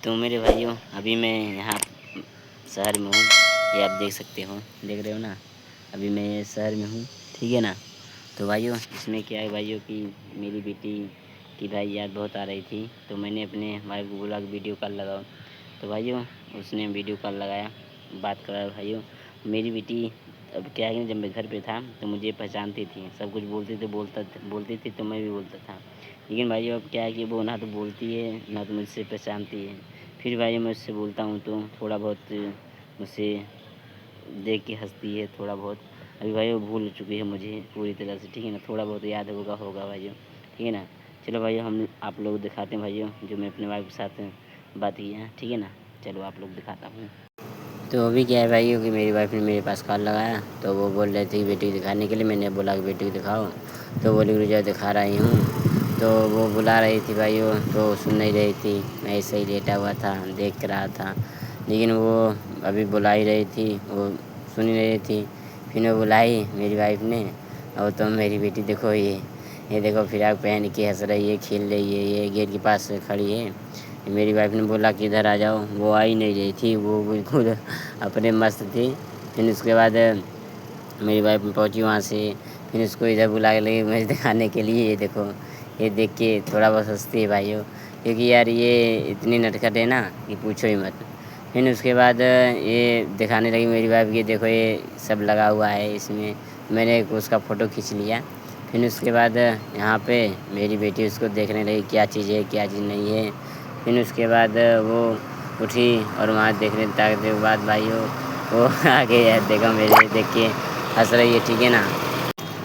तो मेरे भाइयों, अभी मैं यहाँ शहर में हूँ। ये आप देख सकते हो, देख रहे हो ना। अभी मैं शहर में हूँ, ठीक है ना। तो भाइयों, इसमें क्या है भाइयों कि मेरी बेटी की भाई याद बहुत आ रही थी, तो मैंने अपने भाई को बोला कि वीडियो कॉल लगाओ। तो भाइयों, उसने वीडियो कॉल लगाया, बात करा। भाइयों, मेरी बेटी अब क्या है कि जब मैं घर पे था तो मुझे पहचानती थी, सब कुछ बोलती थी तो मैं भी बोलता था। लेकिन भाइयों, अब क्या है कि वो ना तो बोलती है ना तो मुझसे पहचानती है। फिर भाइयों, मैं उससे बोलता हूँ तो थोड़ा बहुत मुझसे देख के हंसती है, थोड़ा बहुत। अभी भाई वो भूल चुकी है मुझे पूरी तरह से, ठीक है ना। थोड़ा बहुत याद होगा भाइयों, ठीक है ना। चलो भाइयों, हम आप लोग दिखाते हैं भाइयों जो मैं अपने वाइफ के साथ बात की है, ठीक है ना। चलो आप लोग दिखाता हूँ। तो अभी क्या है भाइयों कि मेरी वाइफ ने मेरे पास कॉल लगाया, तो वो बोल रहे थे बेटी को दिखाने के लिए। मैंने बोला कि बेटी को दिखाओ, तो बोली रुजा दिखा रही हूँ। तो वो बुला रही थी भाइयों, तो सुन नहीं रही थी। मैं ऐसे ही लेटा हुआ था, देख रहा था। लेकिन वो अभी बुला ही रही थी, वो सुन ही नहीं रही थी। फिर वो बुलाई मेरी वाइफ ने, और तो मेरी बेटी देखो, ये देखो फिराक पहन के हंस रही है, खेल रही है, ये गेट के पास खड़ी है। मेरी वाइफ ने बोला कि इधर आ जाओ, वो आ ही नहीं रही थी, वो बिल्कुल अपने मस्त थी। फिर उसके बाद मेरी वाइफ पहुंची वहाँ से, फिर उसको इधर बुला के लगी मुझे दिखाने के लिए। ये देखो, ये देख के थोड़ा बहुत हंसती है भाइयों, क्योंकि यार ये इतनी नटखट है ना कि पूछो ही मत। फिर उसके बाद ये दिखाने लगी मेरी वाइफ, ये देखो ये सब लगा हुआ है इसमें। मैंने उसका फ़ोटो खींच लिया। फिर उसके बाद यहाँ पे मेरी बेटी उसको देखने लगी, क्या चीज़ है क्या चीज़ नहीं है। फिर उसके बाद वो उठी और वहाँ देखने ताकने के बाद भाइयों वो आगे देखो मेरे देख के हंस रही है, ठीक है ना।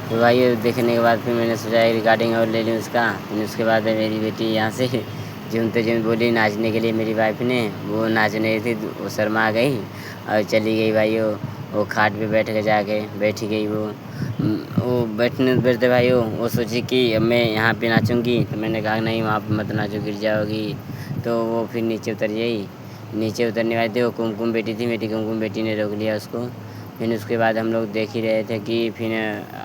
तो भाइयों, देखने के बाद फिर मैंने सोचा रिकॉर्डिंग और ले लूँ उसका। फिर उसके बाद मेरी बेटी यहाँ से झूमते झूमते बोली नाचने के लिए। मेरी वाइफ ने वो नाच नहीं थी, वो शर्मा गई और चली गई भाइयों। वो खाट पे बैठ के जाके बैठी गई वो बैठने बैठते भाइयों वो सोची कि अब मैं यहाँ पे नाचूंगी। तो मैंने कहा नहीं, वहाँ पे मत नाचो, गिर जाओगी। तो वो फिर नीचे उतर गई। नीचे उतरने वाली थी, वो कुमकुम बेटी थी, मेरी कुमकुम बेटी ने रोक लिया उसको। फिर उसके बाद हम लोग देख ही रहे थे कि फिर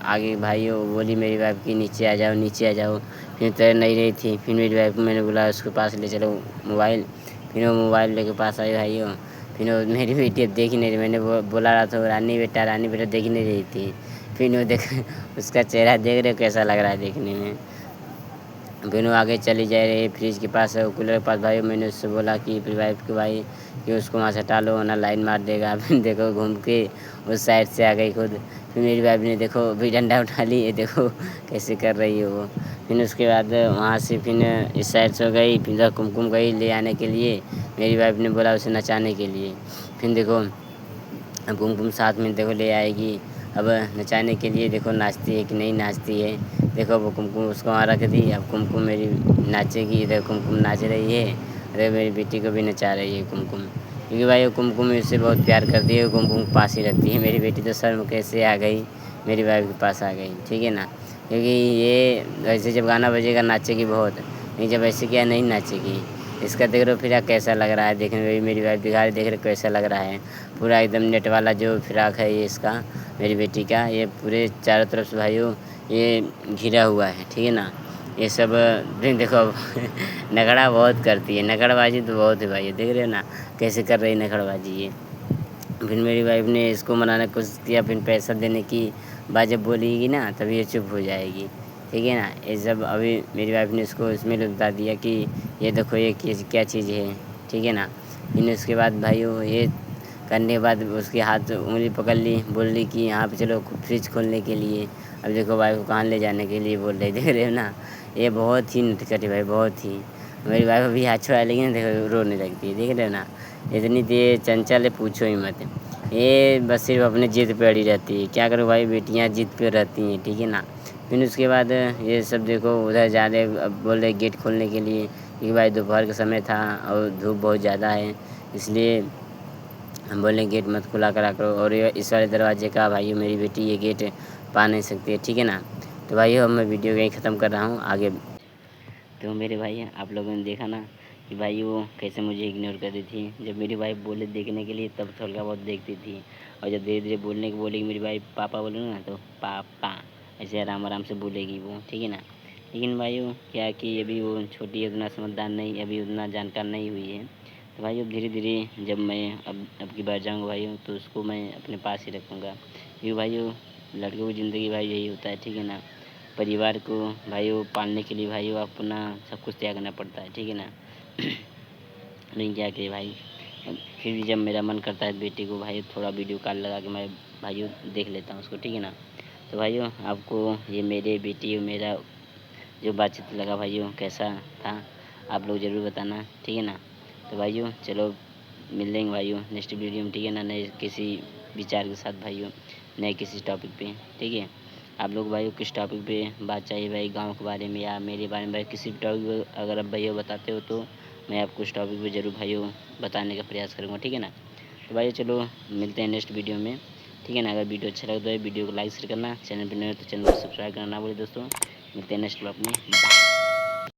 आगे भाइयों बोली मेरी वाइफ की नीचे आ जाओ, नीचे आ जाओ। फिर तैर नहीं रही थी। फिर मेरी वाइफ को मैंने बोला उसके पास ले चलो मोबाइल। फिर वो मोबाइल लेके पास आई भाइयों। फिर वो मेरी बेटी अब देख ही नहीं रही। मैंने बोला रहा था रानी बेटा देख ही नहीं रही थी। फिर वो देख उसका चेहरा देख रहे हो कैसा लग रहा है देखने में। फिर वो आगे चली जा रही है फ्रिज के पास, कूलर के पास भाई। मैंने उससे बोला कि फिर वाइफ के भाई कि उसको वहाँ से हटा लो वरना लाइन मार देगा। फिर देखो घूम के उस साइड से आ गई खुद। फिर मेरी वाइफ ने देखो भी डंडा उठा ली है, देखो कैसे कर रही है वो। फिर उसके बाद वहाँ से फिर इस साइड से हो गई, फिर कुमकुम गई ले आने के लिए। मेरी वाइफ ने बोला उसे नचाने के लिए। फिर देखो अब कुमकुम साथ में देखो ले आएगी। अब नचाने के लिए देखो नाचती है कि नहीं नाचती है। देखो वो कुमकुम उसको वहाँ रख दी। अब कुमकुम मेरी नाचेगी, इधर कुमकुम नाच रही है, अरे मेरी बेटी को भी नचा रही है कुमकुम। क्योंकि भाई वो कुमकुम इससे बहुत प्यार करती है, कुमकुम के पास ही रखती है। मेरी बेटी तो शर्म कैसे आ गई, मेरी वाइफ के पास आ गई, ठीक है ना। क्योंकि ये ऐसे जब गाना बजेगा नाचेगी बहुत, नहीं जब ऐसे क्या नहीं नाचेगी। इसका देख रहे हो फिर कैसा लग रहा है देखने में। मेरी वाइफ दिखा रही, देख रहे कैसा लग रहा है। पूरा एकदम नेट वाला जो फिराक है ये इसका, मेरी बेटी का, ये पूरे चारों तरफ से भाइयों ये घिरा हुआ है, ठीक है ना। ये सब देखो अब नखड़ा बहुत करती है, नखड़बाजी तो बहुत है भाई, ये देख रहे हो ना कैसे कर रही है नखड़बाजी ये। फिर मेरी वाइफ ने इसको मनाने की कोशिश किया, फिर पैसा देने की बात जब बोलेगी ना तभी ये चुप हो जाएगी, ठीक है ना। ये सब अभी मेरी वाइफ ने इसको इसमें बता दिया कि ये देखो ये क्या चीज़ है, ठीक है ना। फिर उसके बाद भाइयों ये करने के बाद उसके हाथ उंगली पकड़ ली, बोल ली कि यहाँ पे चलो फ्रिज खोलने के लिए। अब देखो वाइफ को कहाँ ले जाने के लिए बोल रही, देख रहे हो ना। ये बहुत ही नटखट है भाई, बहुत ही। मेरी वाइफ अभी हाथ छुड़ा लेकिन देखो रोने लगती है, देख रहे हो ना। इतनी तेज चंचल है पूछो ही मत। ये बस सिर्फ अपने जिद पे अड़ी रहती है। क्या करो भाई, बेटियाँ जिद पे रहती हैं, ठीक है ना। फिर उसके बाद ये सब देखो उधर जा रहे, अब बोल रहे गेट खोलने के लिए, क्योंकि भाई दोपहर का समय था और धूप बहुत ज़्यादा है, इसलिए हम बोले गेट मत खुला करा करो। और ये इस वाले दरवाजे का भाइयों मेरी बेटी ये गेट पा नहीं सकती है, ठीक है ना। तो भाइयों अब मैं वीडियो यहीं ख़त्म कर रहा हूँ आगे। तो मेरे भाई आप लोगों ने देखा ना कि भाई वो कैसे मुझे इग्नोर कर रही थी। जब मेरी वाइफ बोले देखने के लिए तब थोड़ा बहुत देखती थी, और जब धीरे धीरे बोलने की बोलेगी मेरी वाइफ पापा बोले ना तो पापा ऐसे आराम आराम से बोलेगी वो, ठीक है ना। लेकिन भाई वो क्या कि अभी वो छोटी है, उतना समझदार नहीं, अभी उतना जानकार नहीं हुई है। तो भाइयों धीरे धीरे जब मैं अब की बार जाऊँगा भाइयों, तो उसको मैं अपने पास ही रखूँगा, क्योंकि भाइयों लड़कों की ज़िंदगी भाई यही होता है, ठीक है ना। परिवार को भाइयों पालने के लिए भाइयों अपना सब कुछ त्याग करना पड़ता है, ठीक है ना। लेकिन क्या करिए भाई, फिर भी जब मेरा मन करता है बेटी को भाई थोड़ा वीडियो कॉल लगा के मैं भाइयों देख लेता हूँ उसको, ठीक है ना। तो भाइयों आपको ये मेरे बेटी और मेरा जो बातचीत लगा भाइयों कैसा था, आप लोग ज़रूर बताना, ठीक है ना। तो भाइयों चलो मिल लेंगे भाइयों नेक्स्ट वीडियो में, ठीक है ना, नए किसी विचार के साथ भाइयों, नए किसी टॉपिक पे, ठीक है। आप लोग भाइयों किस टॉपिक पे बात चाहिए भाई, गांव के बारे में या मेरे बारे में भाई, किसी भी टॉपिक पे अगर आप भैया बताते हो तो मैं आपको उस टॉपिक पे ज़रूर भाइयों बताने का प्रयास करूँगा, ठीक है ना। तो भाइयों चलो मिलते हैं नेक्स्ट वीडियो में, ठीक है ना। अगर वीडियो अच्छा लगे तो वीडियो को लाइक शेयर करना, चैनल पर नए हो तो चैनल को सब्सक्राइब करना ना भूलें दोस्तों। मिलते हैं नेक्स्ट ब्लॉग में, बाय।